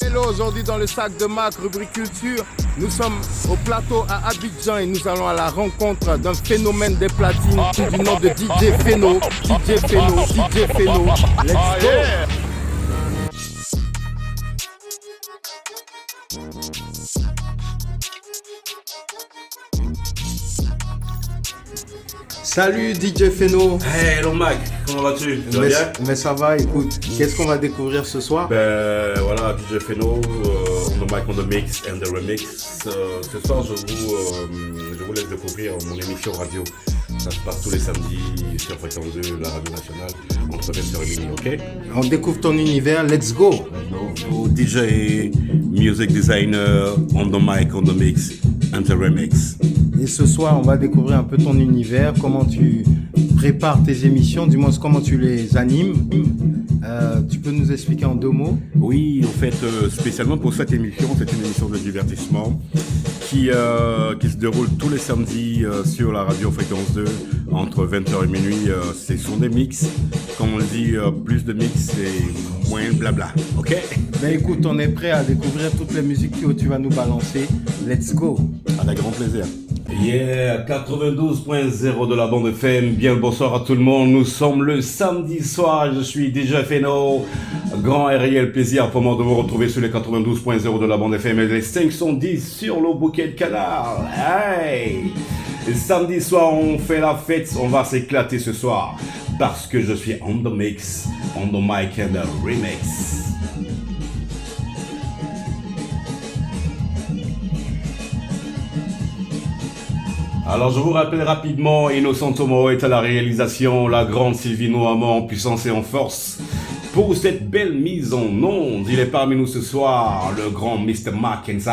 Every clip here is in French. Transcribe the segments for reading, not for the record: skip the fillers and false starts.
Hello, aujourd'hui dans le sac de Mac, rubrique culture, nous sommes au plateau à Abidjan et nous allons à la rencontre d'un phénomène des platines du nom de DJ Phéno. DJ Phéno, DJ Phéno, let's go! Salut DJ Phéno. Hey, hello Mac, comment vas-tu? Tu vas bien? Mais ça va, écoute, qu'est-ce qu'on va découvrir ce soir? Ben voilà, DJ Phéno, on the mic, on the mix and the remix. Ce soir, je vous laisse découvrir mon émission radio. Ça se passe tous les samedis sur Fréquence 2, la radio nationale, entre 20h et minuit, ok? On découvre ton univers, let's go! DJ, music designer, on the mic, on the mix and the remix. Et ce soir, on va découvrir un peu ton univers, comment tu prépares tes émissions, du moins comment tu les animes. Tu peux nous expliquer en 2 mots? Oui, en fait, spécialement pour cette émission, c'est une émission de divertissement qui se déroule tous les samedis sur la radio Fréquence 2 entre 20h et minuit. Ce sont des mix, comme on le dit, plus de mix et moins de blabla, ok? Ben écoute, on est prêt à découvrir toutes les musiques que tu vas nous balancer. Let's go! Avec grand plaisir. Yeah, 92.0 de la bande FM. Bien le bonsoir à tout le monde. Nous sommes le samedi soir. Je suis DJ Phéno. Grand et réel plaisir pour moi de vous retrouver sur les 92.0 de la bande FM et les 510 sur le bouquet de canard. Hey! Samedi soir, on fait la fête. On va s'éclater ce soir parce que je suis on the mix, on the mic and the remix. Alors je vous rappelle rapidement, Innocent Tomo est à la réalisation, la grande Sylvie Noamant en puissance et en force. Pour cette belle mise en onde, il est parmi nous ce soir, le grand Mr. Mackenzie.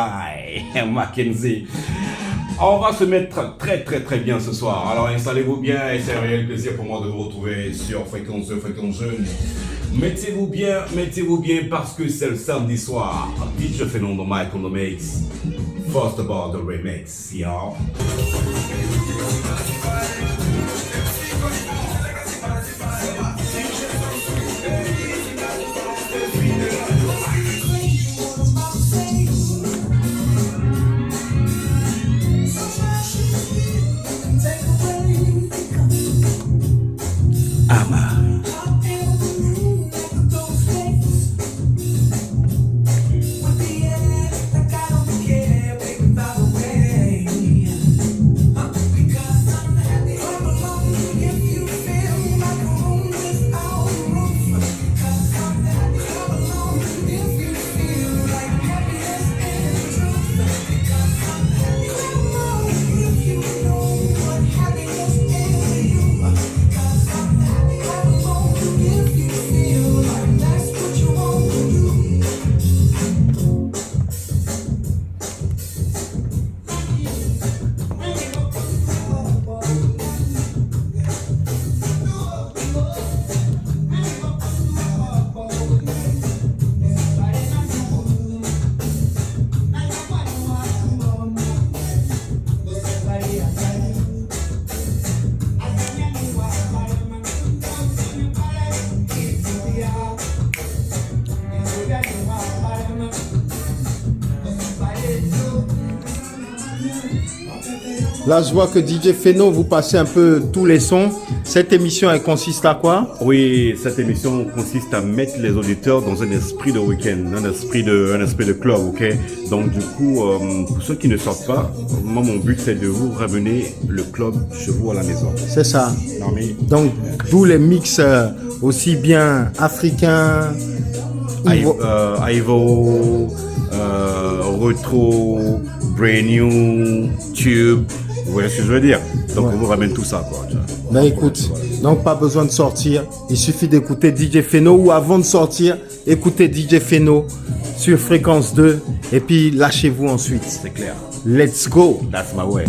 On va se mettre très bien ce soir. Alors installez-vous bien et c'est un réel plaisir pour moi de vous retrouver sur Fréquence 2, Fréquence Jeune. Mettez-vous bien parce que c'est le samedi soir. DJ Phéno on the mic, on the mix. First about the remix, y'all. Là, je vois que DJ Phéno, vous passez un peu tous les sons. Cette émission, elle consiste à quoi? Oui, cette émission consiste à mettre les auditeurs dans un esprit de week-end, un esprit de club, ok? Donc du coup, pour ceux qui ne sortent pas, moi mon but c'est de vous ramener le club chez vous à la maison. C'est ça. Non, mais... Donc, d'où les mix aussi bien africains, Ivo, retro, brand new, tube. Vous voyez ce que je veux dire? Donc on vous ramène tout ça, quoi. Ben écoute, donc pas besoin de sortir, il suffit d'écouter DJ Phéno ou avant de sortir, écoutez DJ Phéno sur Fréquence 2 et puis lâchez-vous ensuite. C'est clair. Let's go. That's my way.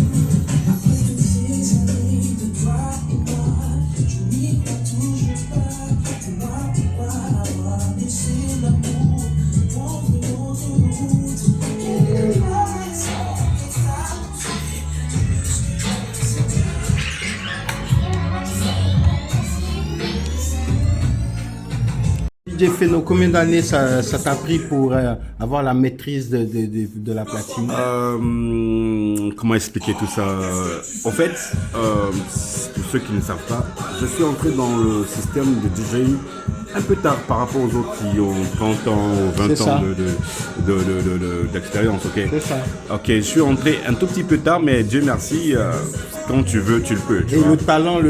DJ Feno, combien d'années ça t'a pris pour avoir la maîtrise de la platine? Comment expliquer tout ça? En fait, pour ceux qui ne savent pas, je suis entré dans le système de DJing un peu tard par rapport aux autres qui ont 30 ans ou 20 ans d'expérience, ok? C'est ça. Ok, je suis entré un tout petit peu tard, mais Dieu merci, quand tu veux, tu le peux. Et le talent,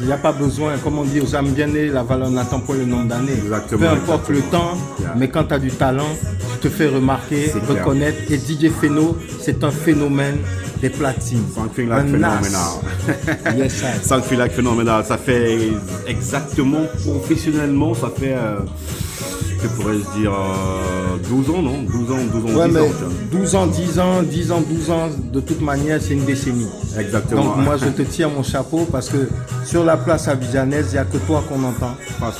il n'y a pas besoin, comme on dit aux âmes bien nées, la valeur n'attend pas le nombre d'années. Exactement. Peu importe le temps, mais quand tu as du talent, tu te fais remarquer, reconnaître. Et DJ Feno, c'est un phénomène des platines. Something like phénoménal. Yes, sir. Something like phénoménal. Ça fait exactement, professionnellement, ça fait, que pourrais-je dire, 12 ans, non? 12 ans, Ouais, 10 mais ans. 12 ans, 10 ans, 10 ans, 12 ans, de toute manière, c'est une décennie. Exactement. Donc moi, je te tire mon chapeau parce que sur la place abidjanaise, il n'y a que toi qu'on entend.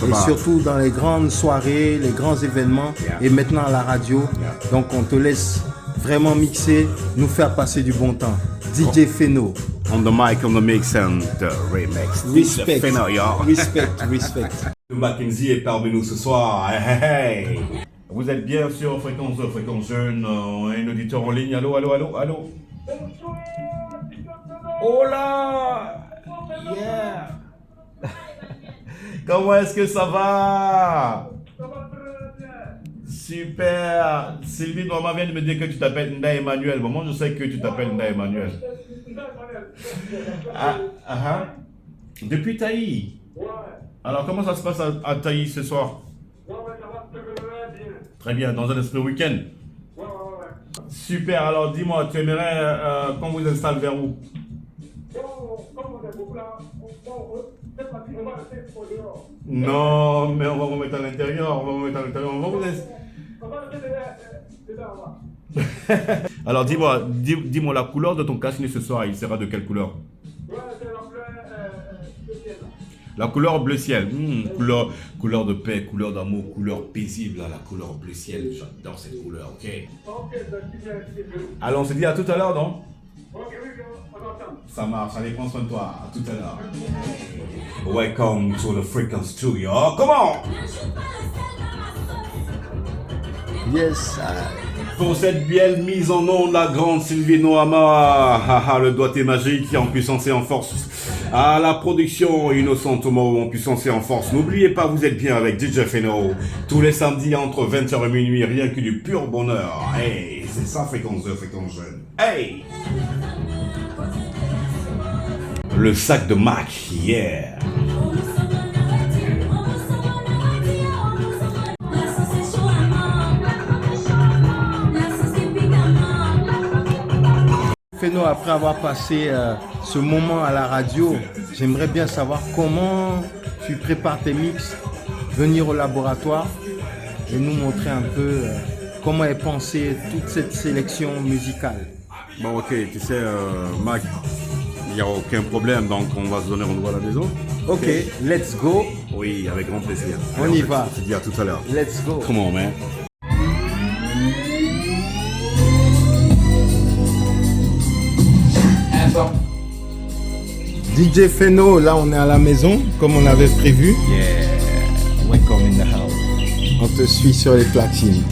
Et surtout dans les grandes soirées, les grands événements, et maintenant à la radio. Donc on te laisse vraiment mixer, nous faire passer du bon temps. DJ Feno. On the mic, on the mix and the remix. Respect. Feno, yo. Respect, respect. Mackenzie est parmi nous ce soir. Hey, hey, hey. Vous êtes bien sur Fréquence Jeune, un auditeur en ligne. Allô, allô, allô, allô. Oh là! Yeah! Comment est-ce que ça va? Super! Sylvie Norma vient de me dire que tu t'appelles Nda Emmanuel. Bon, moi, je sais que tu t'appelles Nda Emmanuel. Depuis Taï? Alors, comment ça se passe à Taï ce soir? Très bien, dans un esprit week-end. Super, alors dis-moi, tu aimerais qu'on vous installe vers où? Non, mais on va vous mettre à l'intérieur, on va vous Alors dis-moi la couleur de ton cache-nez ce soir, il sera de quelle couleur? La couleur bleu ciel, couleur de paix, couleur d'amour, couleur paisible, la couleur bleu ciel, j'adore cette couleur, ok? Alors on se dit à tout à l'heure, non? Ça marche, allez, prends soin de toi, à tout à l'heure. Welcome to the Frequency Studio, come on! Yes. Pour cette belle mise en onde, la grande Sylvie Noama, le doigté magique en puissance et en force. À la production, Innocent Tomo en puissance et en force. N'oubliez pas, vous êtes bien avec DJ Feno. Tous les samedis entre 20h et minuit, rien que du pur bonheur. Hey, c'est ça Fréquence Jeune. Hey! Le sac de Mac, yeah! Feno, après avoir passé ce moment à la radio, j'aimerais bien savoir comment tu prépares tes mix, venir au laboratoire et nous montrer un peu comment est pensée toute cette sélection musicale. Bon, ok, tu sais, Mac, il n'y a aucun problème, donc on va se donner rendez-vous à la maison. Ok, let's go. Oui, avec grand plaisir. On y va. Je te dis à tout à l'heure. Let's go. Come on, man. DJ Feno, là on est à la maison, comme on avait prévu. Yeah, welcome in the house. On te suit sur les platines.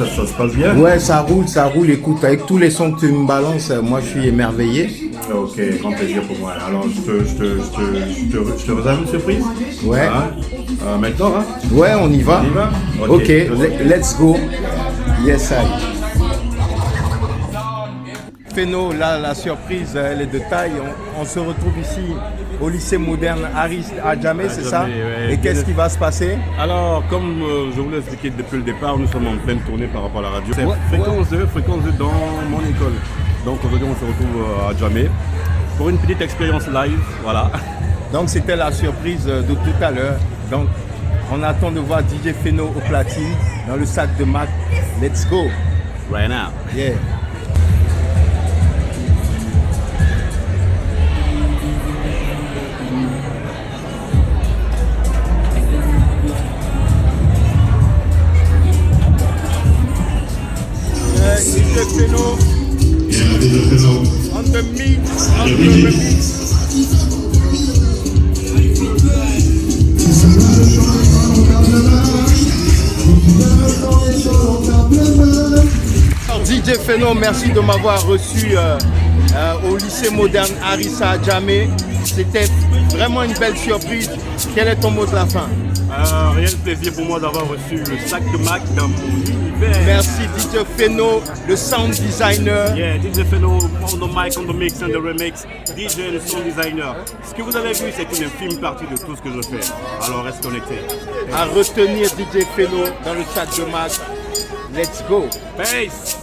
ça se passe bien? Ouais, ça roule. Écoute, avec tous les sons que tu me balances, moi je suis émerveillé. Ok, grand plaisir pour moi. Alors, je te réserve une surprise. Ouais. Hein? Maintenant, hein? Ouais, on y va. On y va? Ok, let's go. Yes, I. Phéno, là, la surprise, elle est de taille. On se retrouve ici au lycée moderne Aris à Djamé, c'est ça? Ouais. Et qu'est-ce qui va se passer? Alors, comme je vous l'ai expliqué depuis le départ, nous sommes en pleine tournée par rapport à la radio. C'est fréquence 2 dans mon école. Donc aujourd'hui, on se retrouve à Djamé pour une petite expérience live. Voilà. Donc c'était la surprise de tout à l'heure. Donc on attend de voir DJ Phéno au platine dans le sac de Mac. Let's go. Right now. Yeah. DJ Phéno. On the mix. Alors, DJ Phéno, merci de m'avoir reçu au lycée moderne Arissa à Djamé. C'était vraiment une belle surprise. Quel est ton mot de la fin? Réel plaisir pour moi d'avoir reçu le sac de Mac dans mon univers. Merci DJ Phéno, le sound designer. Yeah, DJ Phéno, on the mic, on the mix and the remix. DJ, le sound designer. Ce que vous avez vu, c'est une infime partie de tout ce que je fais. Alors reste connecté. À retenir DJ Phéno dans le sac de Mac. Let's go. Peace.